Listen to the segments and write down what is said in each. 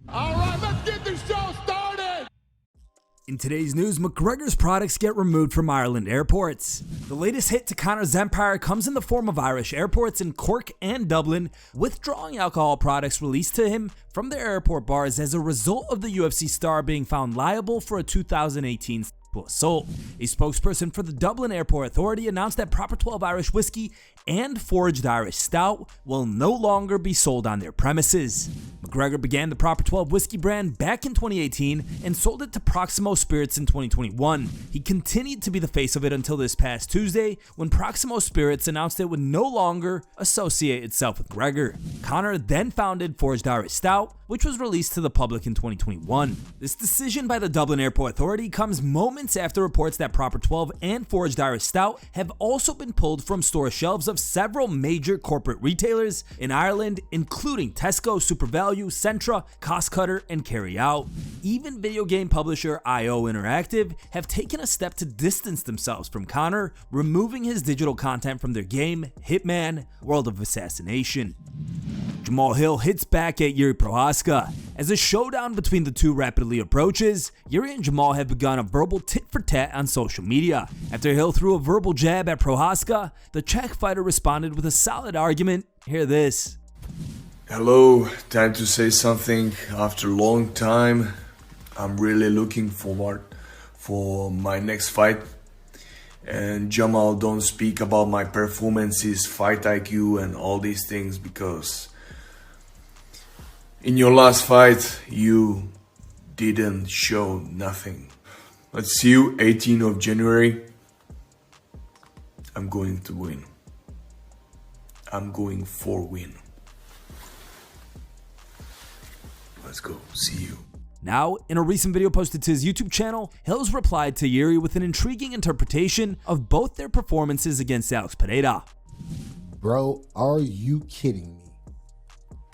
All right, let's get this show started. In today's news, McGregor's products get removed from Ireland airports. The latest hit to Conor's empire comes in the form of Irish airports in Cork and Dublin, withdrawing alcohol products released to him from their airport bars as a result of the UFC star being found liable for a 2018 assault. A spokesperson for the Dublin Airport Authority announced that Proper 12 Irish Whiskey and Foraged Irish Stout will no longer be sold on their premises. McGregor began the Proper 12 whiskey brand back in 2018 and sold it to Proximo Spirits in 2021. He continued to be the face of it until this past Tuesday, when Proximo Spirits announced it would no longer associate itself with McGregor. Conor then founded Foraged Irish Stout, which was released to the public in 2021. This decision by the Dublin Airport Authority comes moments after reports that Proper 12 and Foraged Irish Stout have also been pulled from store shelves of several major corporate retailers in Ireland, including Tesco, SuperValu, Centra, Cost Cutter, and Carry Out. Even video game publisher IO Interactive have taken a step to distance themselves from Conor, removing his digital content from their game Hitman: World of Assassination. Jamahal Hill hits back at Jiri Prochazka. As a showdown between the two rapidly approaches, Jiri and Jamahal have begun a verbal tit-for-tat on social media. After Hill threw a verbal jab at Prochazka, the Czech fighter responded with a solid argument. Hear this. Hello, time to say something. After a long time, I'm really looking forward for my next fight. And Jamal, don't speak about my performances, fight IQ and all these things, because in your last fight, you didn't show nothing. Let's see you 18th of January. I'm going to win. I'm going for win. Let's go. See you. Now, in a recent video posted to his YouTube channel, Hill's replied to Jiri with an intriguing interpretation of both their performances against Alex Pereira. Bro, are you kidding me?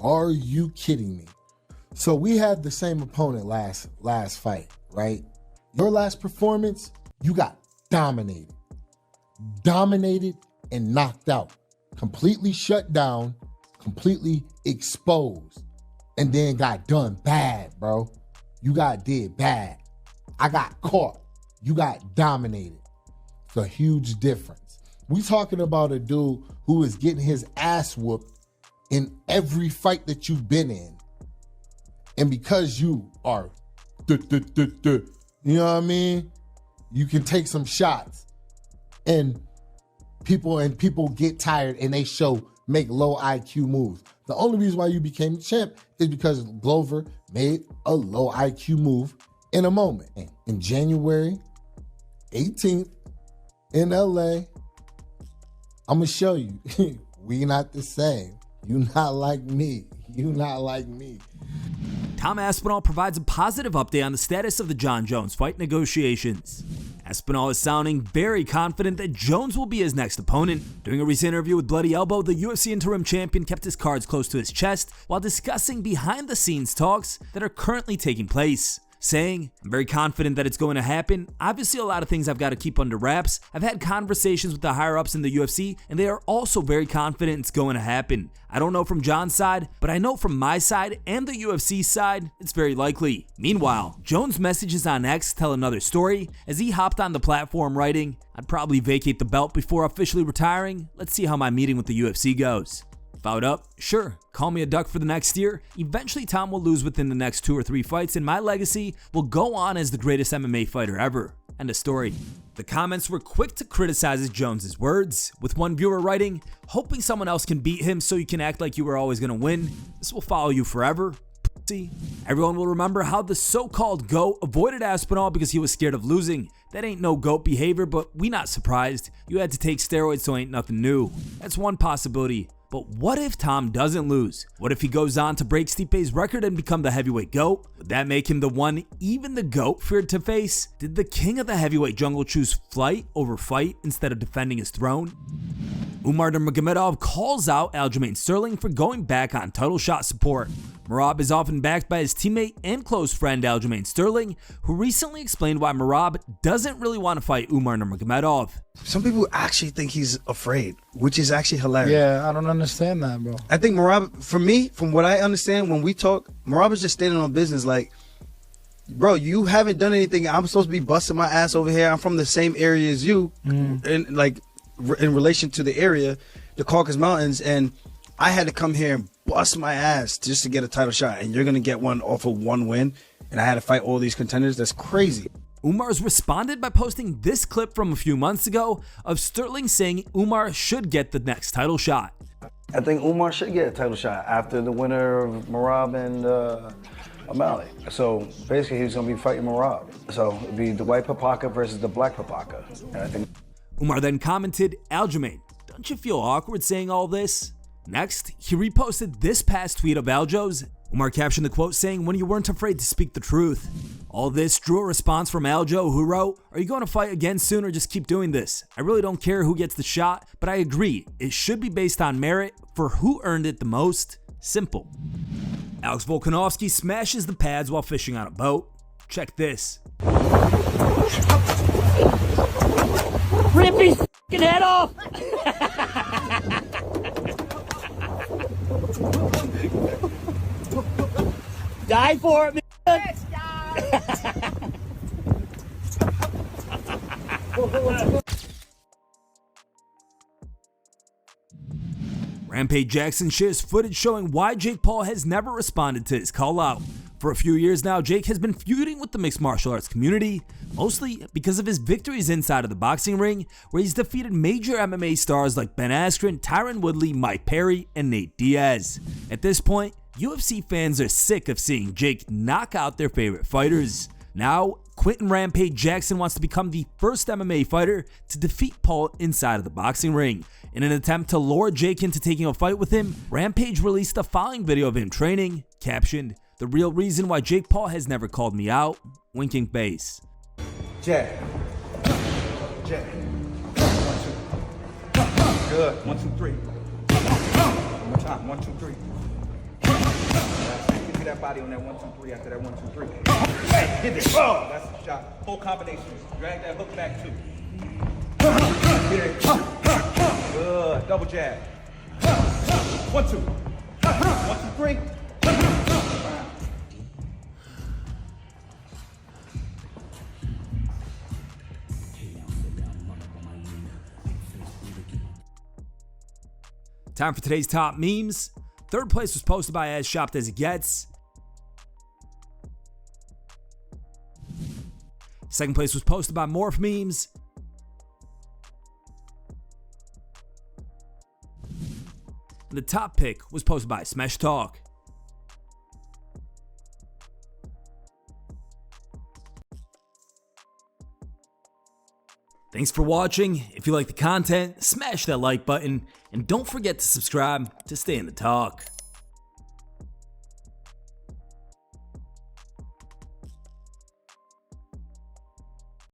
Are you kidding me? So we had the same opponent last fight, right? Your last performance, you got dominated. Dominated and knocked out. Completely shut down, completely exposed, and then got done bad, bro. You got did bad. I got caught. You got dominated. It's a huge difference. We talking about a dude who is getting his ass whooped in every fight that you've been in. And because you are, you know what I mean? You can take some shots and people get tired and they make low IQ moves. The only reason why you became the champ is because Glover made a low IQ move in a moment. And in January 18th in LA, I'm gonna show you, we not the same. You not like me. You not like me. Tom Aspinall provides a positive update on the status of the Jon Jones fight negotiations. Aspinall is sounding very confident that Jones will be his next opponent. During a recent interview with Bloody Elbow, the UFC interim champion kept his cards close to his chest while discussing behind-the-scenes talks that are currently taking place, saying, "I'm very confident that it's going to happen. Obviously, a lot of things I've got to keep under wraps. I've had conversations with the higher-ups in the UFC, and they are also very confident it's going to happen. I don't know from Jon's side, but I know from my side and the UFC side, it's very likely." Meanwhile, Jones' messages on X tell another story, as he hopped on the platform writing, "I'd probably vacate the belt before officially retiring. Let's see how my meeting with the UFC goes. Fouled up? Sure. Call me a duck for the next year. Eventually Tom will lose within the next 2 or 3 fights and my legacy will go on as the greatest MMA fighter ever." End of story. The comments were quick to criticize Jones's words, with one viewer writing, "Hoping someone else can beat him so you can act like you were always gonna win. This will follow you forever. Pussy." Everyone will remember how the so-called GOAT avoided Aspinall because he was scared of losing. That ain't no GOAT behavior, but we not surprised. You had to take steroids, so ain't nothing new. That's one possibility. But what if Tom doesn't lose? What if he goes on to break Stipe's record and become the heavyweight GOAT? Would that make him the one even the GOAT feared to face? Did the king of the heavyweight jungle choose flight over fight instead of defending his throne? Umar NURMAGOMEDOV calls out Aljamain Sterling for going back on title shot support. Merab is often backed by his teammate and close friend Aljamain Sterling, who recently explained why Merab doesn't really want to fight Umar Nurmagomedov. Some people actually think he's afraid, which is actually hilarious. Yeah, I don't understand that, bro. I think Merab, for me, from what I understand, when we talk, Merab is just standing on business like, bro, you haven't done anything. I'm supposed to be busting my ass over here. I'm from the same area as you, and like in relation to the area, the Caucasus Mountains, and I had to come here and bust my ass just to get a title shot, and you're gonna get one off of one win, and I had to fight all these contenders. That's crazy. Umar's responded by posting this clip from a few months ago of Sterling saying Umar should get the next title shot. I think Umar should get a title shot after the winner of Merab and O'Malley. So basically he's gonna be fighting Merab. So it'd be the white papaka versus the black papaka. And I think Umar then commented, "Aljamain, don't you feel awkward saying all this?" Next, he reposted this past tweet of Aljo's. Umar captioned the quote saying, "When you weren't afraid to speak the truth." All this drew a response from Aljo, who wrote, "Are you going to fight again soon or just keep doing this? I really don't care who gets the shot, but I agree, it should be based on merit for who earned it the most. Simple." Alex Volkanovski smashes the pads while fishing on a boat. Check this. Rip his f***ing head off! Die for it, man! Rampage Jackson shares footage showing why Jake Paul has never responded to his call out. For a few years now, Jake has been feuding with the mixed martial arts community, mostly because of his victories inside of the boxing ring, where he's defeated major MMA stars like Ben Askren, Tyron Woodley, Mike Perry, and Nate Diaz. At this point, UFC fans are sick of seeing Jake knock out their favorite fighters. Now, Quentin Rampage Jackson wants to become the first MMA fighter to defeat Paul inside of the boxing ring. In an attempt to lure Jake into taking a fight with him, Rampage released the following video of him training, captioned, "The real reason why Jake Paul has never called me out," winking face. Jab. Jab. 1, 2. Good. 1, 2, 3. One more time. 1, 2, 3. Give me that body on that 1, 2, 3 after that 1, 2, 3. Hey, hit it. Oh, that's the shot. Full combination. Drag that hook back too. Get it. Good. Double jab. 1, 2. 1, 2, 3. Time for today's top memes. Third place was posted by As Shopped As It Gets. Second place was posted by Morph Memes. And the top pick was posted by Smash Talk. Thanks for watching. If you like the content, smash that like button and don't forget to subscribe to stay in the talk.